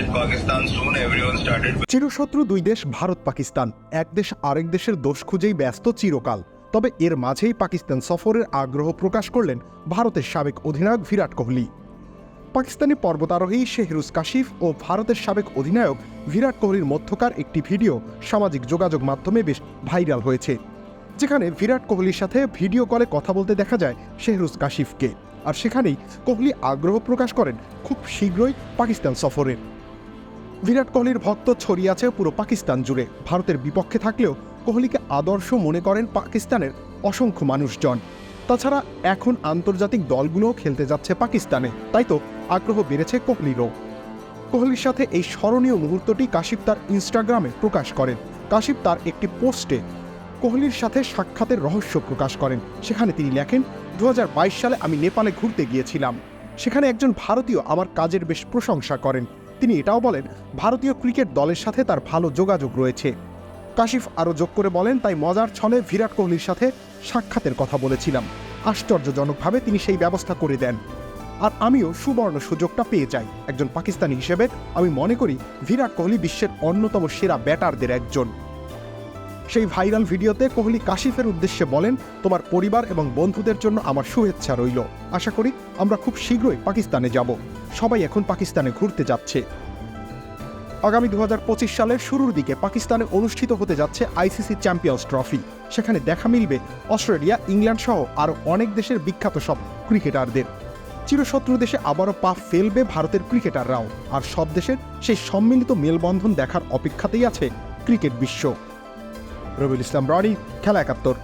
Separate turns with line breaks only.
visit Pakistan soon. Everyone started.
চিরশত্রু দুই দেশ ভারত পাকিস্তান, এক দেশ আরেক দেশের দোষ খুঁজেই ব্যস্ত চিরকাল। তবে এর মাঝেই পাকিস্তান সফরের আগ্রহ প্রকাশ করলেন ভারতের সাবেক অধিনায়ক বিরাট কোহলি। পাকিস্তানি পর্বতারোহী শেহরুজ কাশিফ ও ভারতের সাবেক অধিনায়ক বিরাট কোহলির মধ্যকার একটি ভিডিও সামাজিক যোগাযোগ মাধ্যমে বেশ ভাইরাল হয়েছে, যেখানে বিরাট কোহলির সাথে ভিডিও কলে কথা বলতে দেখা যায় শেহরুজ কাশিফকে। আর সেখানেই কোহলি আগ্রহ প্রকাশ করেন খুব শীঘ্রই পাকিস্তান সফরের। বিরাট কোহলির ভক্ত ছড়িয়ে আছে পুরো পাকিস্তান জুড়ে। ভারতের বিপক্ষে থাকলেও কোহলিকে আদর্শ মনে করেন পাকিস্তানের অসংখ্য মানুষজন। তাছাড়া এখন আন্তর্জাতিক দলগুলোও খেলতে যাচ্ছে পাকিস্তানে, তাই তো আগ্রহ বেড়েছে কোহলিরও। কোহলির সাথে এই স্মরণীয় মুহূর্তটি কাশিফ তার ইনস্টাগ্রামে প্রকাশ করেন। কাশিফ তার একটি পোস্টে কোহলির সাথে সাক্ষাতের রহস্য প্রকাশ করেন। সেখানে তিনি লেখেন, 2022 সালে আমি নেপালে ঘুরতে গিয়েছিলাম। সেখানে একজন ভারতীয় আমার কাজের বেশ প্রশংসা করেন। তিনি এটাও বলেন, ভারতীয় ক্রিকেট দলের সাথে তার ভালো যোগাযোগ রয়েছে। কাশিফ আরও যোগ করে বলেন, তাই মজার ছলে বিরাট কোহলির সাথে সাক্ষাতের কথা বলেছিলাম। আশ্চর্যজনকভাবে তিনি সেই ব্যবস্থা করে দেন, আর আমিও সুবর্ণ সুযোগটা পেয়ে যাই। একজন পাকিস্তানি হিসেবে আমি মনে করি বিরাট কোহলি বিশ্বের অন্যতম সেরা ব্যাটারদের একজন। সেই ভাইরাল ভিডিওতে কোহলি কাশিফের উদ্দেশ্যে বলেন, তোমার পরিবার এবং বন্ধুদের জন্য আমার শুভেচ্ছা রইল। আশা করি আমরা খুব শীঘ্রই পাকিস্তানে যাব। সবাই এখন পাকিস্তানে ঘুরতে যাচ্ছে। আগামী 2025 সালের শুরুর দিকে পাকিস্তানে অনুষ্ঠিত হতে যাচ্ছে আইসিসি চ্যাম্পিয়ন্স ট্রফি। সেখানে দেখা মিলবে অস্ট্রেলিয়া, ইংল্যান্ড সহ আরও অনেক দেশের বিখ্যাত সব ক্রিকেটারদের। চিরশত্রু দেশে আবারও পা ফেলবে ভারতের ক্রিকেটাররাও। আর সব দেশের সেই সম্মিলিত মেলবন্ধন দেখার অপেক্ষাতেই আছে ক্রিকেট বিশ্ব। রবিউল ইসলাম রনি, খেলা 71।